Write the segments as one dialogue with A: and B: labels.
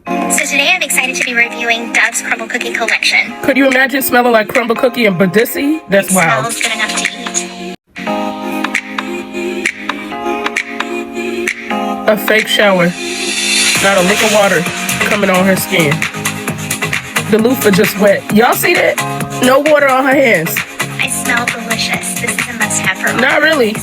A: So today I'm excited to be reviewing Dove's Crumble Cookie collection.
B: Could you imagine smelling like crumble cookie and Badissi? That's wild.
A: It smells good enough to eat.
B: A fake shower. Not a lick of water coming on her skin. The loofah just wet. Y'all see that? No water on her hands.
A: I smell delicious. This is a must-have for all.
B: Not really.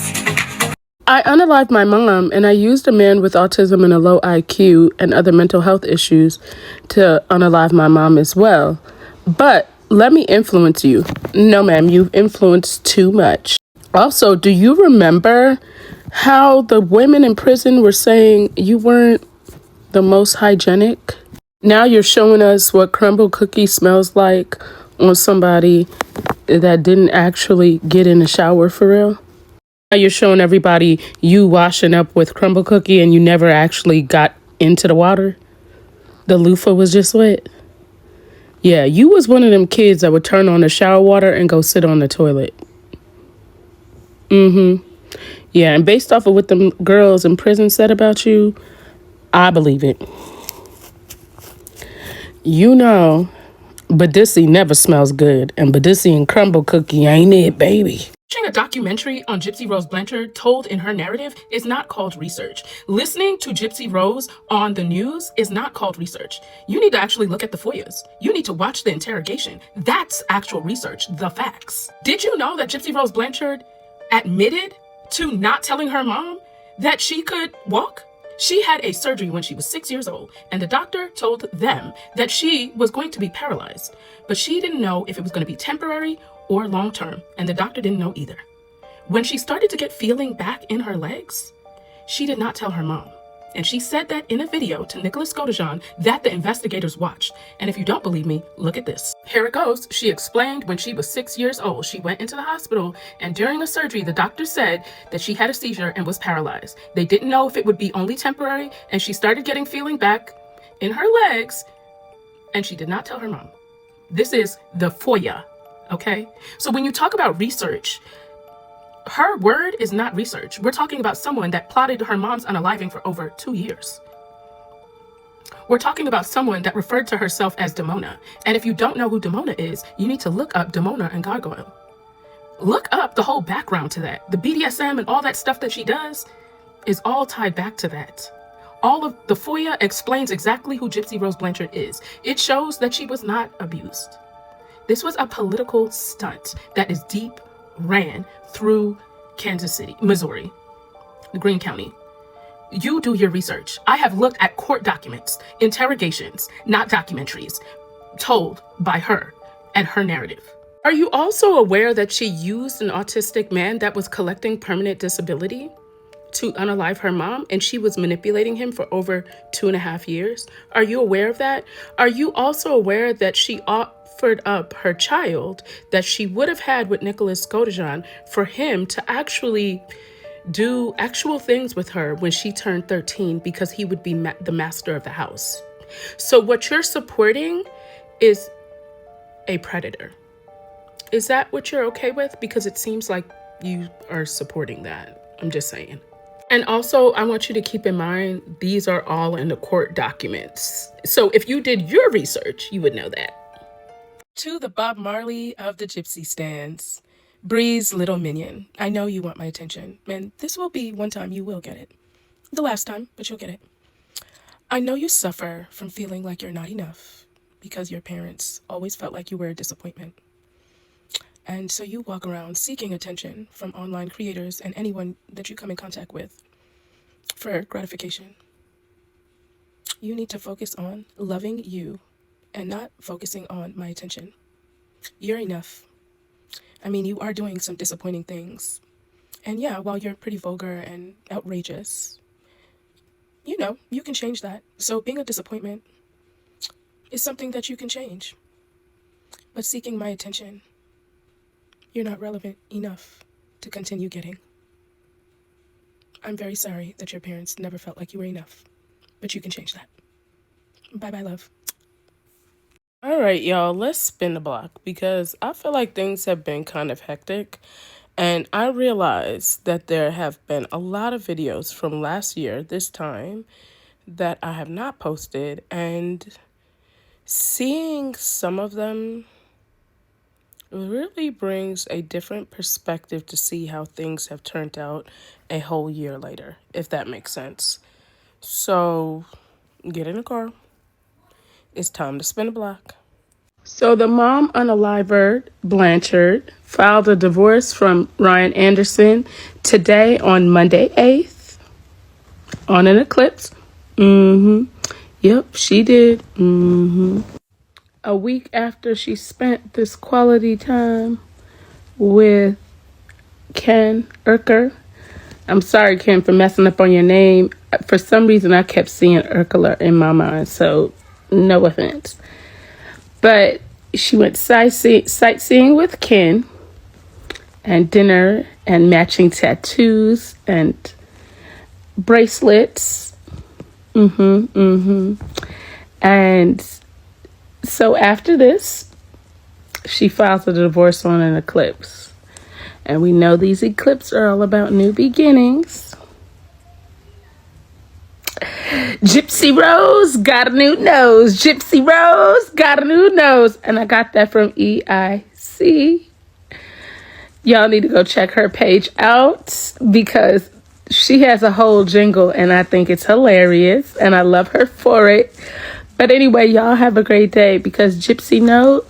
B: I unalived my mom, and I used a man with autism and a low IQ and other mental health issues to unalive my mom as well. But let me influence you. No, ma'am, you've influenced too much. Also, do you remember how the women in prison were saying you weren't the most hygienic? Now you're showing us what crumble cookie smells like on somebody that didn't actually get in the shower for real. Now you're showing everybody you washing up with crumble cookie and you never actually got into the water. The loofah was just wet. Yeah, you was one of them kids that would turn on the shower water and go sit on the toilet. Yeah, and based off of what the girls in prison said about you, I believe it. You know, Badissi never smells good, and Badissi and crumble cookie ain't it, baby. Watching a documentary on Gypsy Rose Blanchard told in her narrative is not called research. Listening to Gypsy Rose on the news is not called research. You need to actually look at the FOIAs. You need to watch the interrogation. That's actual research, the facts. Did you know that Gypsy Rose Blanchard admitted to not telling her mom that she could walk? She had a surgery when she was 6 years old, and the doctor told them that she was going to be paralyzed, but she didn't know if it was going to be temporary or long-term, and the doctor didn't know either. When she started to get feeling back in her legs, she did not tell her mom. And she said that in a video to Nicholas GODEJOHN that the investigators watched. And if you don't believe me, look at this. Here it goes. She explained when she was 6 years old, she went into the hospital, and during a surgery, the doctor said that she had a seizure and was paralyzed. They didn't know if it would be only temporary, and she started getting feeling back in her legs, and she did not tell her mom. This is the FOIA, okay? So when you talk about research, her word is not research. We're talking about someone that plotted her mom's unaliving for over 2 years. We're talking about someone that referred to herself as Demona. And if you don't know who Demona is, you need to look up Demona and Gargoyle. Look up the whole background to that. The BDSM and all that stuff that she does is all tied back to that. All of the FOIA explains exactly who Gypsy Rose Blanchard is. It shows that she was not abused. This was a political stunt that is deep ran through Kansas City, Missouri, Greene County. You do your research. I have looked at court documents, interrogations, not documentaries, told by her and her narrative. Are you also aware that she used an autistic man that was collecting permanent disability to unalive her mom, and she was manipulating him for over 2.5 years? Are you aware of that? Are you also aware that she offered up her child that she would have had with Nicholas GODEJOHN for him to actually do actual things with her when she turned 13 because he would be the master of the house? So what you're supporting is a predator. Is that what you're okay with? Because it seems like you are supporting that. I'm just saying. And also, I want you to keep in mind, these are all in the court documents. So if you did your research, you would know that. To the Bob Marley of the Gypsy stands, Bree's little minion. I know you want my attention, and this will be one time you will get it. The last time, but you'll get it. I know you suffer from feeling like you're not enough because your parents always felt like you were a disappointment. And so you walk around seeking attention from online creators and anyone that you come in contact with for gratification. You need to focus on loving you and not focusing on my attention. You're enough. I mean, you are doing some disappointing things. And yeah, while you're pretty vulgar and outrageous, you know, you can change that. So being a disappointment is something that you can change. But seeking my attention, you're not relevant enough to continue getting. I'm very sorry that your parents never felt like you were enough, but you can change that. Bye-bye, love. All right, y'all, let's spin the block because I feel like things have been kind of hectic. And I realized that there have been a lot of videos from last year, this time, that I have not posted, and seeing some of them really brings a different perspective to see how things have turned out a whole year later, if that makes sense. So get in the car. It's time to spin a block. So the mom, UNALIVED Blanchard, filed a divorce from Ryan Anderson today on Monday 8th on an eclipse. Yep, she did. A week after she spent this quality time with Ken Urker. I'm sorry, Ken, for messing up on your name. For some reason, I kept seeing Urkeler in my mind, so no offense. But she went sightseeing with Ken, and dinner and matching tattoos and bracelets. And so after this, she files a divorce on an eclipse. And we know these eclipses are all about new beginnings. Gypsy Rose got a new nose. Gypsy Rose got a new nose. And I got that from EIC. Y'all need to go check her page out because she has a whole jingle and I think it's hilarious and I love her for it. But anyway, y'all have a great day because Gypsy Rose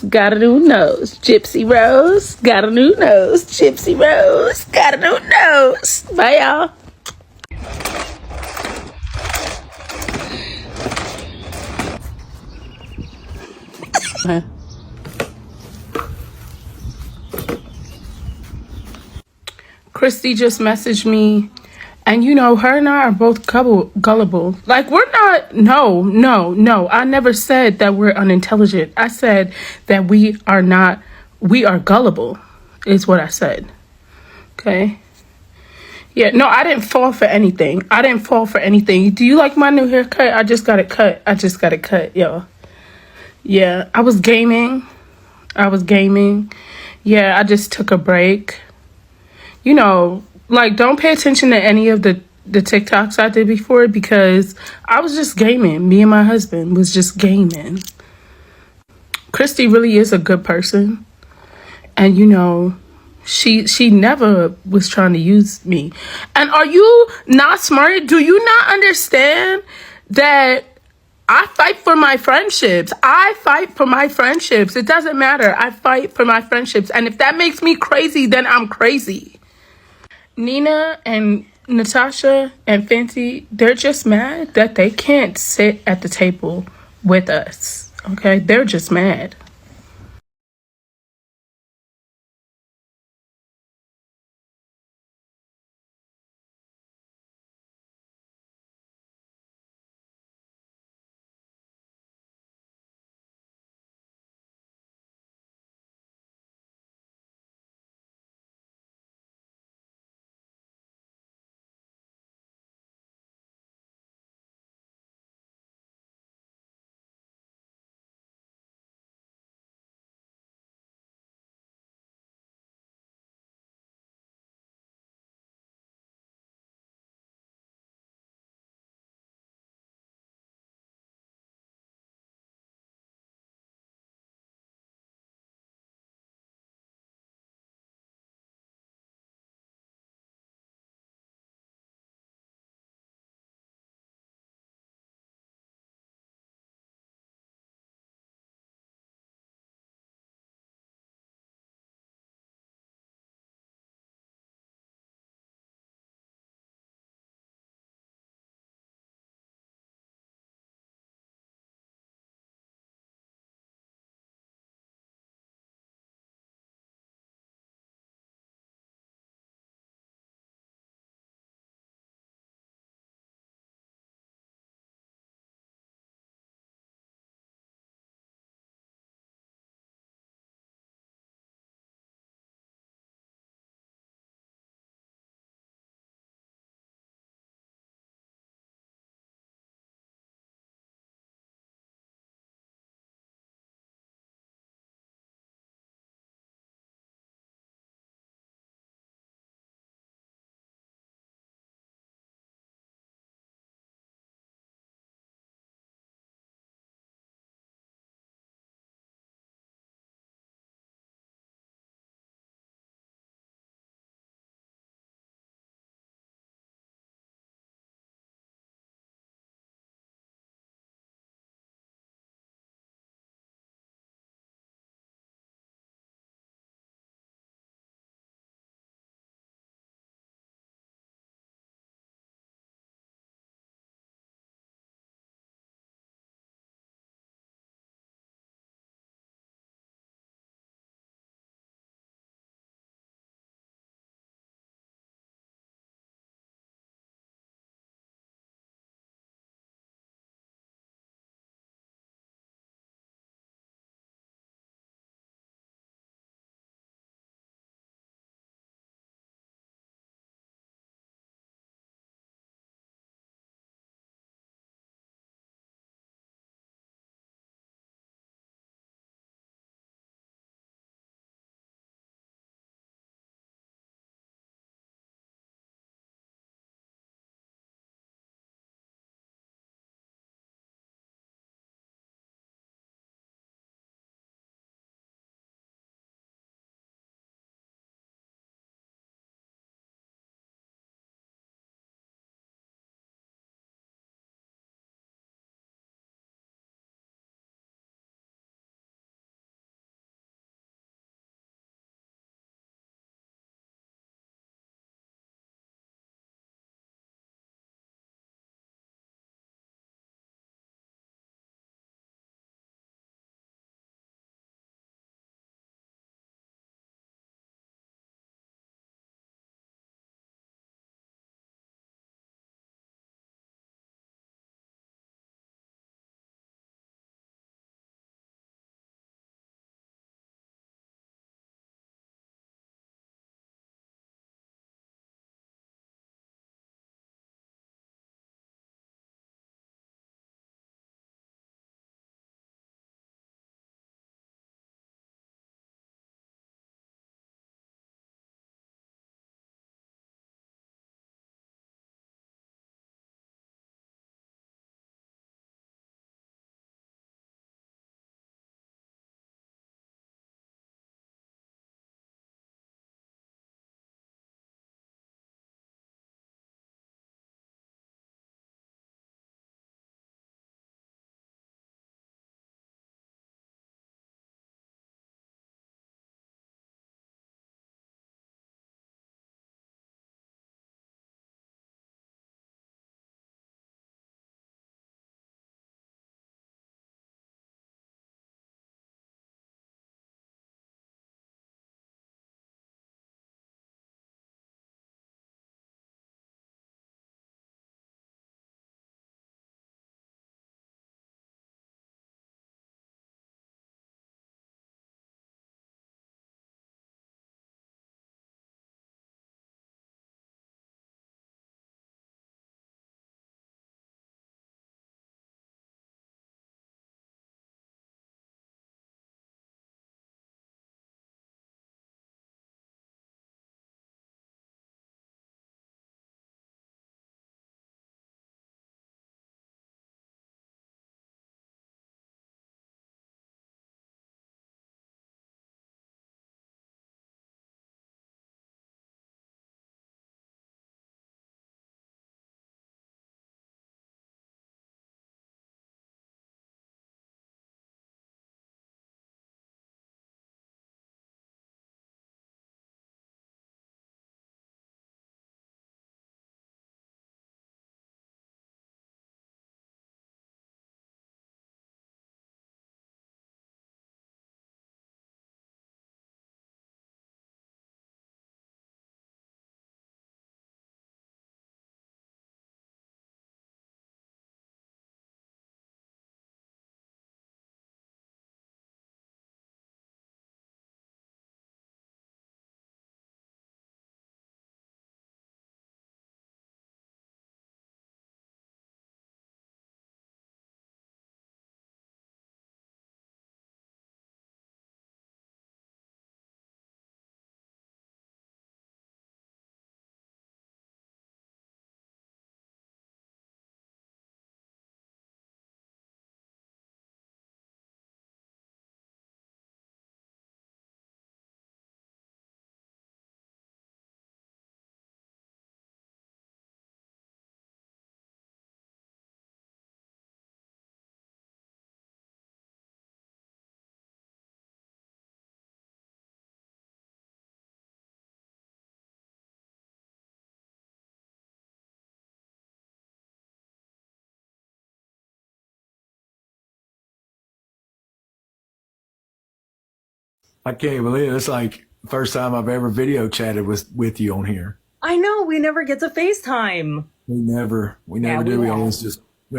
B: got a new nose. Gypsy Rose got a new nose. Gypsy Rose got a new nose. Bye, y'all. Christy just messaged me, and you know, her and I are both gullible. Like, we're not, no. I never said that we're unintelligent. I said that we are gullible, is what I said. Okay? Yeah, no, I didn't fall for anything. Do you like my new haircut? I just got it cut, yo. Yeah, I was gaming. Yeah, I just took a break. You know, like, don't pay attention to any of the TikToks I did before because I was just gaming. Me and my husband was just gaming. Christy really is a good person. And, you know, she never was trying to use me. And are you not smart? Do you not understand that I fight for my friendships? It doesn't matter. I fight for my friendships. And if that makes me crazy, then I'm crazy. Nina and Natasha and Fenty, they're just mad that they can't sit at the table with us. Okay? They're just mad.
C: I can't believe it. It's like the first time I've ever video chatted with you on here.
D: I know, we never get to FaceTime.
C: We never do. We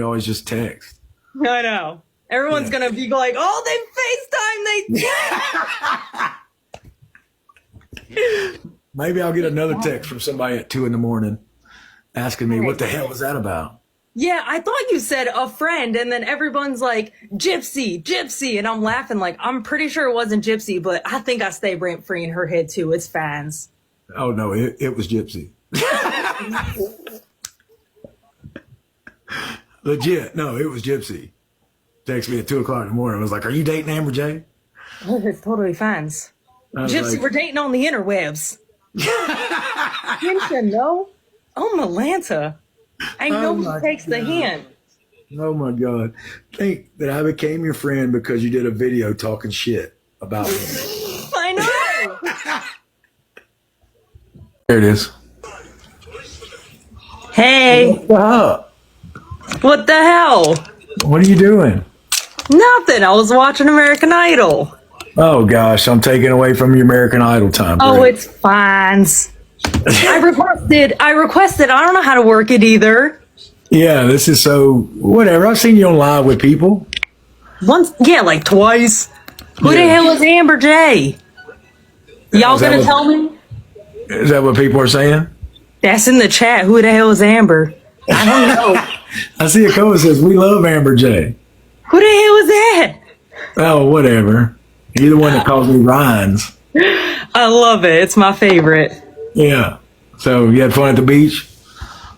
C: always just text.
D: I know. Everyone's gonna be like, oh, they FaceTime, they
C: Maybe I'll get another text from somebody at 2 a.m. asking me, what the hell is that about?
D: Yeah, I thought you said a friend, and then everyone's like, Gypsy, Gypsy, and I'm laughing like, I'm pretty sure it wasn't Gypsy, but I think I stay rent free in her head too. It's fans.
C: Oh no, it was Gypsy. Legit, no, it was Gypsy. Texted me at 2 o'clock in the morning. I was like, "Are you dating Amber J?"
D: Oh, it's totally fans. Gypsy,
C: like,
D: we're dating on the interwebs. Attention, no? Oh, Malanta. I know who takes the hint.
C: Oh my God. Think that I became your friend because you did a video talking shit about me.
D: I know.
C: There it is.
D: Hey.
C: What's up?
D: What the hell?
C: What are you doing?
D: Nothing. I was watching American Idol.
C: Oh gosh, I'm taking away from your American Idol time.
D: Oh,
C: Brady.
D: it's fines. I requested. I don't know how to work it either.
C: Yeah, this is so whatever. I've seen you on live with people.
D: Once, yeah, like twice. Who the hell is Amber J? Y'all gonna tell me?
C: Is that what people are saying?
D: That's in the chat. Who the hell is Amber? I don't know.
C: I see a comment says we love Amber J.
D: Who the hell is that?
C: Oh, whatever. You're the one that calls me Ryan's.
D: I love it. It's my favorite.
C: Yeah. So you had fun at the beach?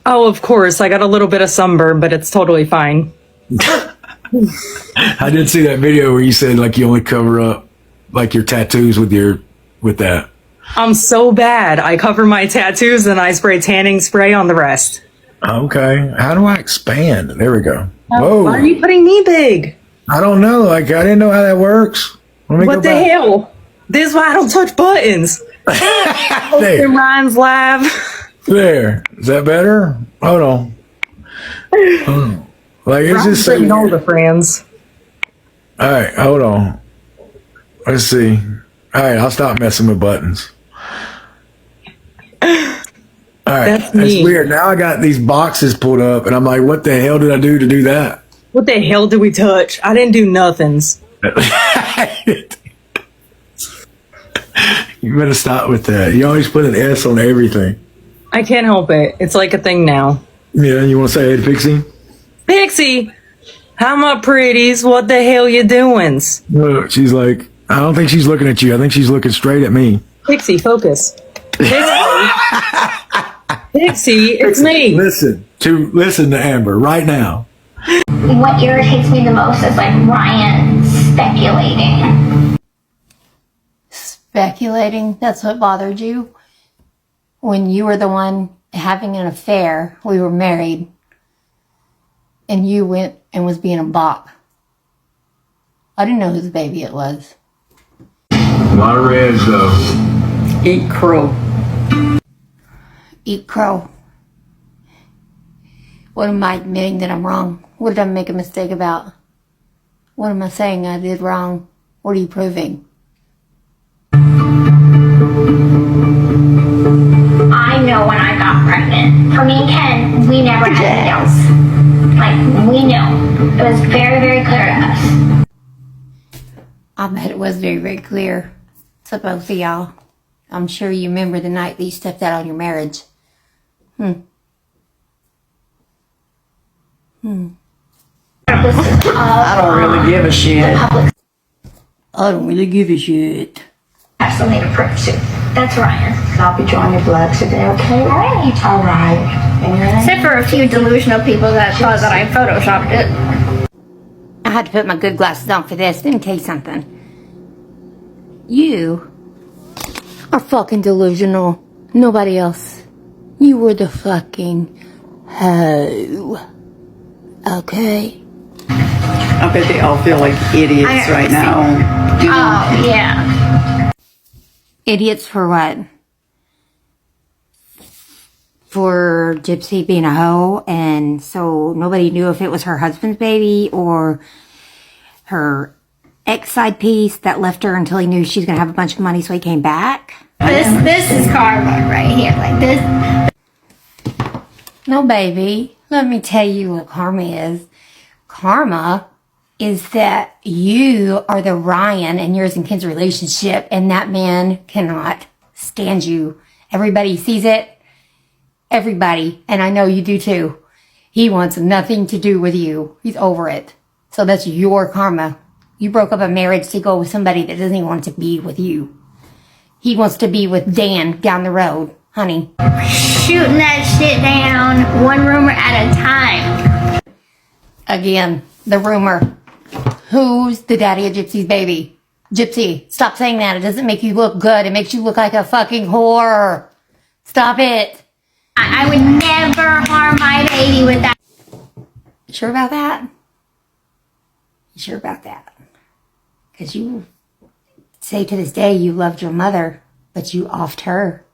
D: Oh, of course. I got a little bit of sunburn, but it's totally fine.
C: I did see that video where you said like you only cover up like your tattoos with that.
D: I'm so bad. I cover my tattoos and I spray tanning spray on the rest.
C: Okay. How do I expand? There we go. Whoa.
D: Why are you putting me big?
C: I don't know. Like I didn't know how that works. Let me
D: What
C: go
D: the
C: back.
D: hell? This is why I don't touch buttons.
C: There.
D: Ryan's live.
C: There. Is that better? Hold on. Oh. Like it's just so
D: Bringing all
C: weird.
D: the friends.
C: All right, hold on. Let's see. All right, I'll stop messing with buttons. All right,
D: That's me.
C: weird. Now I got these boxes pulled up, and I'm like, what the hell did I do to do that?
D: What the hell did we touch? I didn't do nothings.
C: You better stop with that. You always put an S on everything.
D: I can't help it. It's like a thing now.
C: Yeah, you want to say hey to Pixie?
D: Pixie, how my pretties? What the hell you doing?
C: Look, she's like, I don't think she's looking at you. I think she's looking straight at me.
D: Pixie, focus. Pixie, it's me.
C: Listen to Amber right now.
A: What irritates me the most is like Ryan speculating.
E: Speculating? That's what bothered you? When you were the one having an affair, we were married, and you went and was being a bop. I didn't know whose baby it was.
C: A lot of reds, though.
D: Eat crow.
E: Eat crow. What am I admitting that I'm wrong? What did I make a mistake about? What am I saying I did wrong? What are you proving?
A: I know when I got pregnant. For me and Ken, we never had any doubts. Like, we knew. It was very, very clear to us.
E: I bet it was very, very clear to both of y'all. I'm sure you remember the night that you stepped out on your marriage.
F: I don't really give a shit.
E: I don't really give a shit.
A: Absolutely proof too. That's Ryan.
F: I'll be drawing your blood today, okay?
A: Alright.
F: All right. And
G: Except for a few delusional people that thought that I photoshopped it.
E: I had to put my good glasses on for this. Let me tell you something. You are fucking delusional. Nobody else. You were the fucking hoe. Okay?
F: I bet they all feel like idiots right now.
A: Oh, yeah.
E: Idiots for what? For Gypsy being a hoe, and so nobody knew if it was her husband's baby or her ex-side piece that left her until he knew she was going to have a bunch of money, so he came back?
G: This is karma right here. Like this.
E: No, baby. Let me tell you what karma is. Karma is that you are the Ryan in yours and Ken's relationship, and that man cannot stand you. Everybody sees it. Everybody. And I know you do too. He wants nothing to do with you. He's over it. So that's your karma. You broke up a marriage to go with somebody that doesn't even want to be with you. He wants to be with Dan down the road, honey.
G: Shooting that shit down one rumor at a time.
E: Again, the rumor. Who's the daddy of Gypsy's baby? Gypsy, stop saying that. It doesn't make you look good. It makes you look like a fucking whore. Stop it.
G: I would never harm my baby with that.
E: You sure about that? You sure about that? Because you say to this day you loved your mother, but you offed her.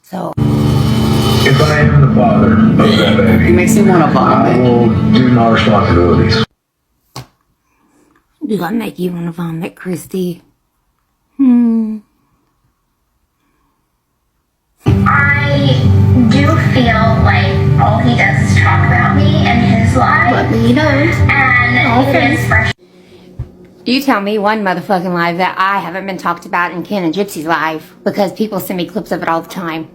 E: So.
C: If I am the father of that baby,
F: It makes me want to
C: I
F: vomit.
C: will do my responsibilities.
E: Do I make you want to vomit, Christy?
A: I do feel like all he does is talk about me and his life.
G: But he does.
A: And it is fresh.
E: You tell me one motherfucking live that I haven't been talked about in Ken and Gypsy's live, because people send me clips of it all the time.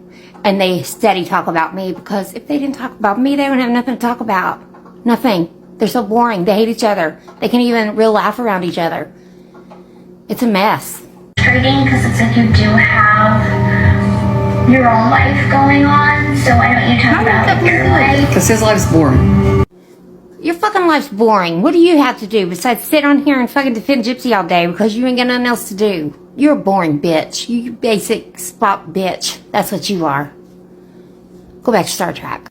E: And they steady talk about me, because if they didn't talk about me, they wouldn't have nothing to talk about. Nothing. They're so boring. They hate each other. They can't even real laugh around each other. It's a mess.
A: Frustrating because it's like you do have your own life going on. So why don't you talk about like, your life?
F: Because his life's boring.
E: Your fucking life's boring. What do you have to do besides sit on here and fucking defend Gypsy all day because you ain't got nothing else to do? You're a boring bitch. You basic spot bitch. That's what you are. Go back to Star Trek.